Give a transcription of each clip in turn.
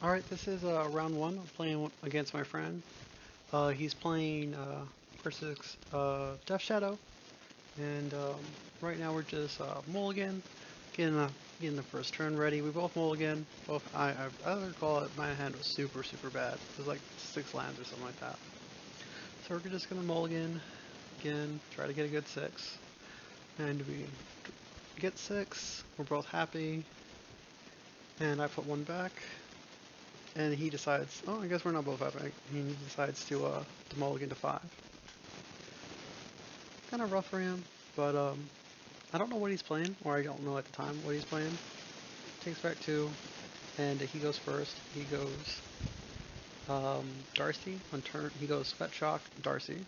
Alright, this is round one. I'm playing against my friend. He's playing versus Death Shadow, and right now we're just mulligan, getting the first turn ready. We both mulligan. Both I recall it. My hand was super bad. It was like 6 lands or something like that. So we're just gonna mulligan again, try to get a good 6, and we get 6. We're both happy, and I put one back. And he decides, oh, I guess we're not both happy. He decides to mulligan to 5. Kind of rough for him, but I don't know what he's playing, or I don't know at the time what he's playing. Takes back 2, and he goes first. He goes Darcy on turn. He goes Fetch Shock Darcy,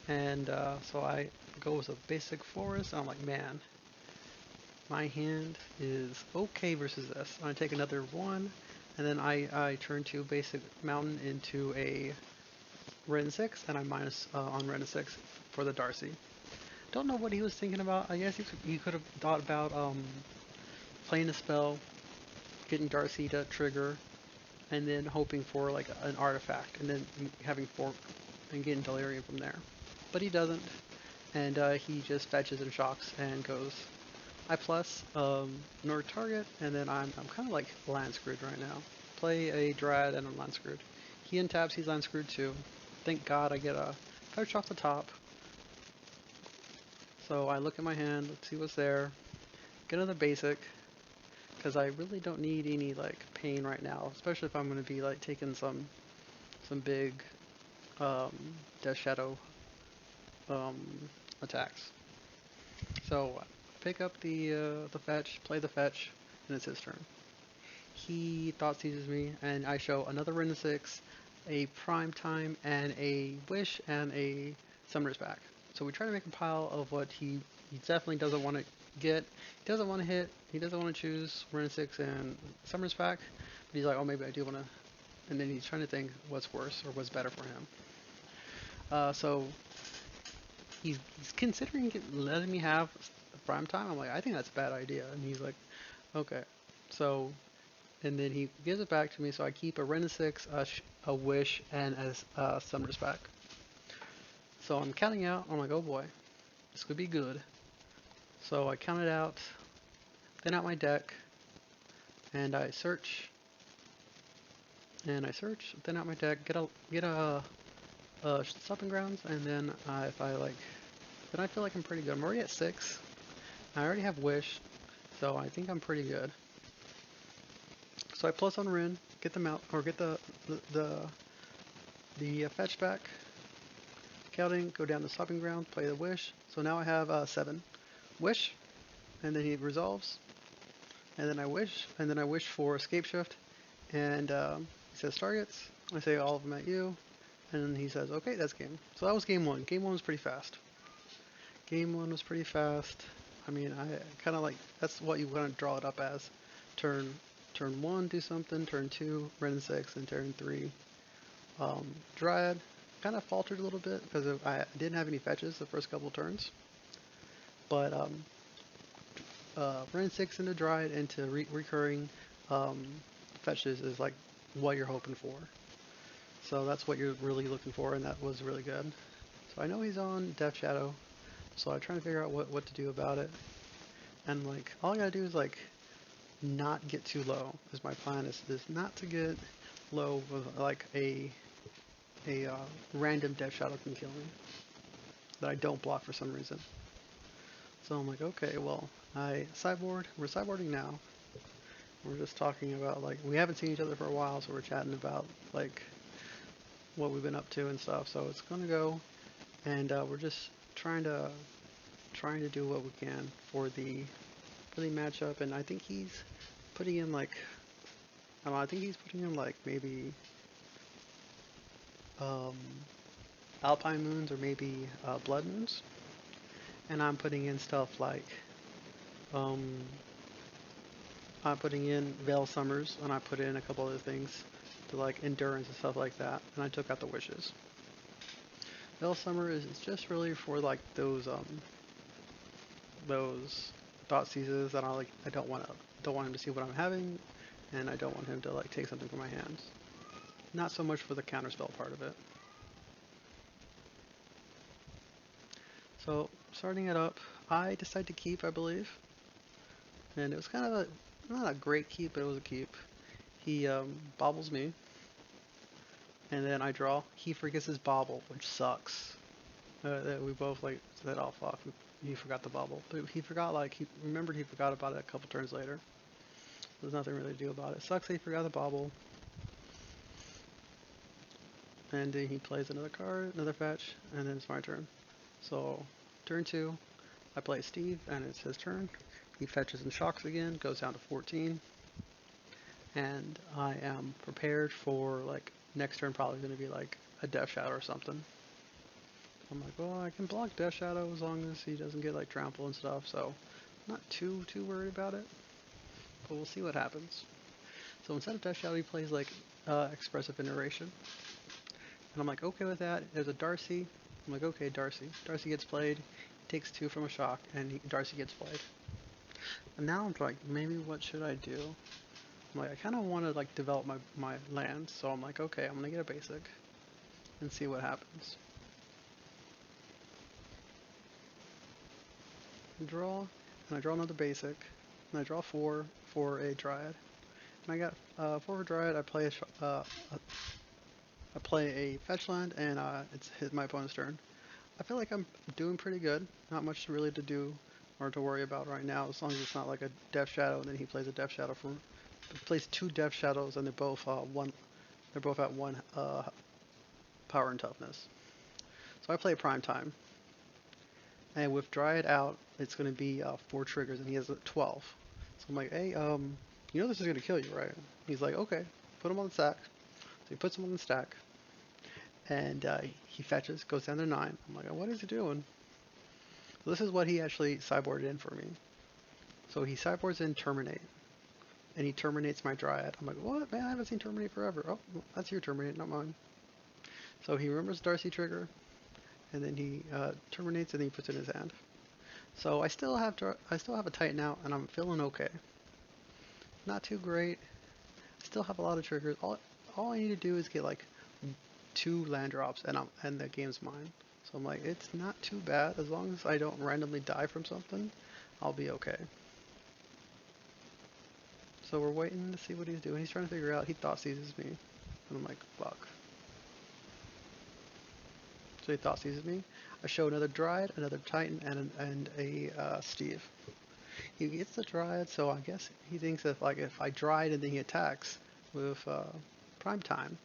and so I go with a basic forest. And I'm like, man, my hand is okay versus this. I take another 1, and then I turn 2 basic mountain into a Ren 6, and I minus on Ren 6 for the Darcy. Don't know what he was thinking about. I guess he could have thought about playing a spell, getting Darcy to trigger, and then hoping for like an artifact, and then having 4 and getting Delirium from there. But he doesn't, and he just fetches and shocks and goes I plus Nord target, and then I'm kind of like land screwed right now. Play a Dryad and I'm land screwed. He untaps, he's land screwed too. Thank God I get a touch off the top. So I look at my hand, let's see what's there. Get another basic, because I really don't need any like pain right now, especially if I'm going to be like taking some big um, Death Shadow um, attacks. So pick up the fetch, play the fetch, and it's his turn. He thought seizes me, and I show another Ren 6, a Prime Time, and a Wish, and a Summoner's Back. So we try to make a pile of what he definitely doesn't want to get. He doesn't want to hit. He doesn't want to choose Ren 6 and Summoner's Back. But he's like, oh, maybe I do want to. And then he's trying to think what's worse or what's better for him. So he's considering letting me have Prime Time. I'm like, I think that's a bad idea. And he's like, okay. So and then he gives it back to me, so I keep a Ren 6, a Wish, and a Summoner's Back. So I'm counting out, I'm like, oh boy, this could be good. So I count it out, thin out my deck, and I search, thin out my deck, get a stopping grounds, and then if I like, then I feel like I'm pretty good. I'm already at 6. I already have Wish, so I think I'm pretty good. So I plus on Ren, get them out, or get the fetch back, counting, go down to stopping ground, play the Wish. So now I have 7. Wish, and then he resolves, and then I wish, and then I wish for escape shift, and he says targets. I say all of them at you, and then he says, okay, that's game. So that was game 1. Game 1 was pretty fast. Game 1 was pretty fast. I mean, I kind of like, that's what you want to draw it up as. Turn 1, do something, turn 2, Ren 6, and turn 3, Dryad. Kind of faltered a little bit because I didn't have any fetches the first couple turns. But Ren 6 into Dryad into recurring um, fetches is like what you're hoping for. So that's what you're really looking for, and that was really good. So I know he's on Death Shadow, so I'm trying to figure out what to do about it. And like all I gotta do is like not get too low. Because my plan is not to get low with like a random Death Shadow can kill me that I don't block for some reason. So I'm like, okay, well, we're sideboarding now. We're just talking about like we haven't seen each other for a while, so we're chatting about like what we've been up to and stuff. So it's gonna go, and we're just trying to do what we can for the matchup. And I think he's putting in like I don't know. I think he's putting in like maybe um, Alpine moons or maybe blood moons, and I'm putting in stuff like um, I'm putting in Veil Summers, and I put in a couple other things to like endurance and stuff like that, and I took out the wishes. Veil Summer is just really for like those thought seizes that I like. I don't want him to see what I'm having, and I don't want him to like take something from my hands. Not so much for the counterspell part of it. So starting it up, I decided to keep, I believe, and it was kind of a not a great keep, but it was a keep. He bobbles me, and then I draw. He forgets his bobble, which sucks. That we both like said, "Oh fuck, he forgot the bobble." But he forgot, like he remembered he forgot about it a couple turns later. There's nothing really to do about it. Sucks that he forgot the bobble. And then he plays another card, another fetch, and then it's my turn. So turn 2, I play Steve, and it's his turn. He fetches and shocks again, goes down to 14. And I am prepared for, like, next turn probably going to be like a Death Shadow or something. I'm like, well, I can block Death Shadow as long as he doesn't get like trample and stuff, so I'm not too worried about it. But we'll see what happens. So instead of Death Shadow, he plays like Expressive Iteration. And I'm like, okay with that. There's a Darcy. I'm like, okay, Darcy. Darcy gets played. He takes 2 from a shock, and Darcy gets played. And now I'm like, maybe what should I do? I'm like, I kind of want to like develop my lands, so I'm like, okay, I'm gonna get a basic and see what happens. I draw, and I draw another basic, and I draw 4 for a Dryad. And I got 4 for Dryad. I play a fetch land, and it's hit my opponent's turn. I feel like I'm doing pretty good. Not much really to do or to worry about right now, as long as it's not like a Death Shadow, and then he plays a Death Shadow for. He plays 2 Death Shadows, and they're both They're both at 1 power and toughness. So I play Prime Time, and with Dryad out, it's going to be 4 triggers, and he has 12. So I'm like, hey, you know this is going to kill you, right? He's like, okay, put him on the stack. So he puts him on the stack, and he fetches, goes down to 9. I'm like, what is he doing? So this is what he actually sideboarded in for me. So he sideboards in Terminate, and he terminates my Dryad. I'm like, what? Man, I haven't seen Terminate forever. Oh, that's your Terminate, not mine. So he remembers Darcy trigger, and then he terminates, and then he puts it in his hand. So I still have a Titan out, and I'm feeling okay. Not too great. Still have a lot of triggers. All I need to do is get like 2 land drops, and the game's mine. So I'm like, it's not too bad as long as I don't randomly die from something. I'll be okay. So we're waiting to see what he's doing. He's trying to figure out. He thought seizes me, and I'm like, fuck. So he thought seizes me. I show another Dryad, another Titan, and a Steve. He gets the Dryad, so I guess he thinks if I Dryad and then he attacks with Prime Time,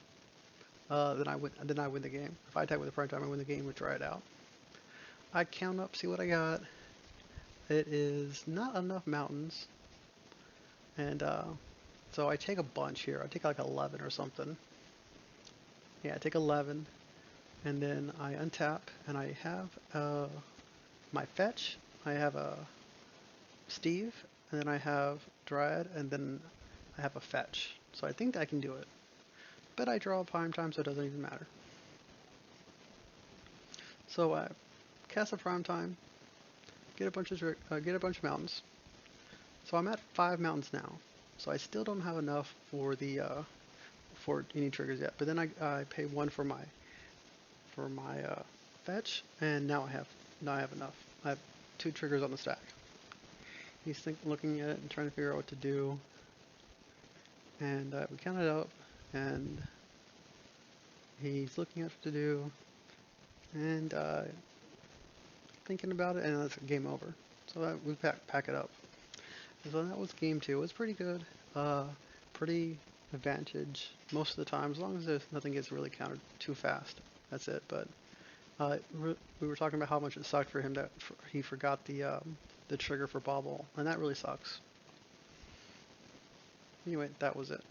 then I win the game. If I attack with the Prime Time, I win the game with Dryad out. I count up, see what I got. It is not enough mountains, and so I take a bunch here. I take like 11 or something. Yeah, I take 11, and then I untap, and I have my fetch. I have a Steve, and then I have Dryad, and then I have a fetch. So I think I can do it. But I draw Prime Time, so it doesn't even matter. So I cast a Prime Time, get a bunch of mountains. So I'm at 5 mountains now. So I still don't have enough for the for any triggers yet. But then I pay 1 for my fetch, and now I have enough. I have 2 triggers on the stack. He's looking at it and trying to figure out what to do. And we count it up, and he's looking at what to do, and thinking about it, and that's game over. So we pack it up. And so that was game 2. It was pretty good. Pretty advantage most of the time, as long as nothing gets really countered too fast. That's it. But we were talking about how much it sucked for him that he forgot the trigger for Bobble, and that really sucks. Anyway, that was it.